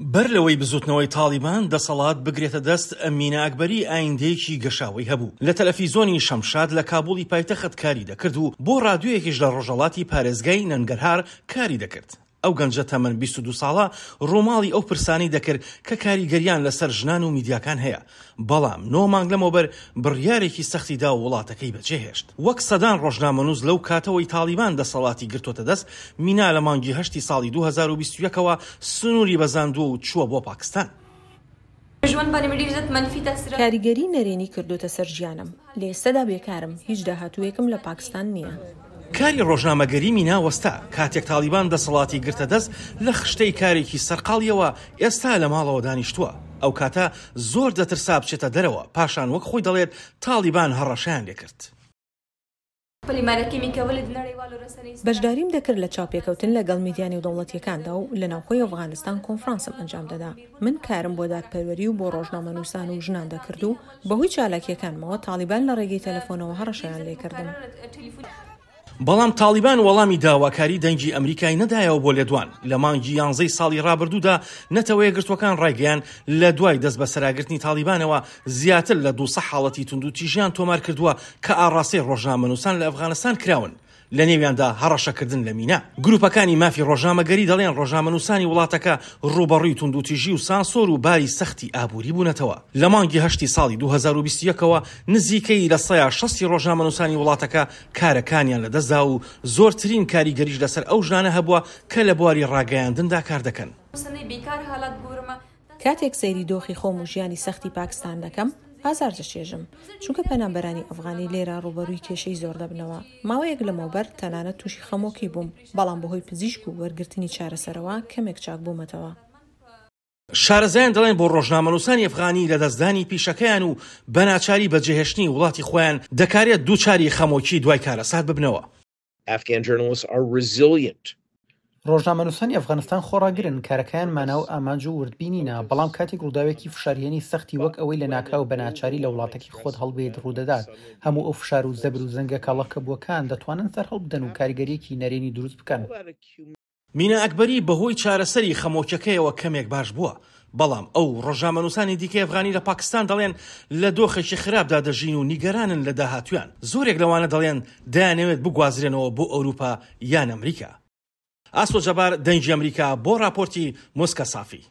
بەر لەوەی بزوتنەوەی تالیبان دەسەڵات بگرێتە دەست ئەمینە ئەکبەری ئایندەیەکی گەشاوی هەبوو. لە تەلەڤیزۆنی شەمشاد لە کابوڵی پایتەخت کاری دەکرد و بۆ ڕادیۆیەکیش لە ڕۆژهەڵاتی پارێزگای نەنگەرهار کاری دەکرد. ئەو گەنجە تەمەن 22 ساڵە ڕۆماڵی ئەو پرسانی دەکرد کە کاریگەریان لەسەر ژنان و میدیاکان هەیە، بەڵام 9 مانگ لەمەوبەر بڕیارێکی سەختی دا و وڵاتەکەی بەجێهێشت. وەک سەدان ڕۆژنامەنووس لەو کاتەوەی تالیبان دەسەڵاتی گرتوتە دەست، مینا لە مانگی 8 ساڵی 2021ەوە سنووری بەزاندووە و چووە بۆ پاکستان. کاریگەری نەرێنی کردوتە سەر ژیانم، لە ئێستادا بێکارم، هیچ داهاتوویەکم لە پاکستان نییە. کاری ڕۆژنامەگەری مینا وەستا کاتێک تالیبان دەسەڵاتی گرتە دەست لە خشتەی کارێکی سەرقاڵیەوە ئێستا لە ماڵەوە دانیشتووە. ئەو کاتە زۆر دەترسا بچێتە دەرەوە، پاشان وەک خۆی دەڵێت تالیبان هەڕەشیان لێکرد. بەشداریم دەکرد لە چاوپێکەوتن لەگەڵ میدیانی و دەوڵەتیەکاندا و لە ناوخۆی ئەفغانستان کۆنفرانسم ئەنجام دەدا. من کارم بۆ دادپەروەری و بۆ ڕۆژنامەنووسان و ژنان دەکرد و بەهۆی چالاکیەکانمەوە تالیبان لە ڕێگەی تەلەفۆنەوە هەڕەشیان لێکردن. بەڵام تالیبان وەڵامی داواکاری دەنگی ئەمریکای نەدایەوە بۆ لێدوان. لە مانگی 11 ساڵی ڕابردوودا نەتەوەیە گرتوەکان ڕایگەیان لە دوای دەست بە سەراگرتنی تالیبانەوە زیاتر لە 200 حاڵەتی توند و تیژیان تۆمار کردووە کە ئاڕاستەی ڕۆژنامەنووسان لە ئەفغانستان کراون. لە نێویاندا هەڕەشەکردن لە مینا. گروپەکانی مافی ڕۆژنامەگەری دەڵێن ڕۆژنامەنووسانی وڵاتەکە ڕوبەڕووی توندوتیژی و سانسۆر و باری سەختی ئابووری بوونەتەوە. لە مانگی 8 ساڵی 2021ەوە نزیکەی لە 160 ڕۆژنامەنووسانی وڵاتەکە کارەکانیان لەدەستدا و زۆرترین کاریگەریش لەسەر ئەو ژنانە هەبووە کە لە بواری ڕاگەیاندندا کار دەکەن. کاتێک سەیری دۆخی خۆم و ژیانی سەختی پاکستان دەکەم، ئازار دەچێژم، چونکە پەنابەرانی ئەفغانی لێرە ڕوبەرووی کێشەی زۆر دەبنەوە. ماوەیەک لەمەوبەر تەنانەت تووشی خەمۆکی بووم، بەڵام بەهۆی پزیشک و وەرگرتنی چارەسەرەوە کەمێک چاک بوومەتەوە. شارەزایان دەڵێن بۆ ڕۆژنامەنووسانی ئەفغانی لە دەستدانی پیشەکەیان و بەناچاری بەجێهێشتنی وڵاتی خۆیان دەکارێت دووچاری خەمۆکی دوای کارەسات ببنەوە. Afghan journalists are resilient. ڕۆژنامەنووسانی ئەفغانستان خۆڕاگرن، کارەکەیان ماناو ئامانج و وردبینینە، بەڵام کاتێک ڕووداوێکی فشارهێنی سەختی وەک ئەوەی لە ناکاو بەناچاری لە وڵاتێکی خۆت هەڵبێت ڕوودەدات، هەموو ئەو فشار و زەبر و زەنگە کاڵەکە بووەکان دەتوانن سەر هەڵبدەن و کاریگەریەکی نەرێنی دروست بکەن. مینا ئەکبەری بەهۆی چارەسەری خەمۆکیەکەیەوە کەمێک باش بووە، بەڵام ئەو ڕۆژنامەنووسانی دیکەی ئەفغانی لە پاکستان دەڵێن لە دۆخێکی خراپدا دەژین و نیگەرانن لە داهاتویان. زۆرێک لەوانە دەڵێن دەیانەوێت بگوازرێنەوە بۆ ئەوروپا یان ئەمریکا. ئاسۆ جەبار، دەنگی ئەمریکا، بۆ راپۆرتی موسکە سافی.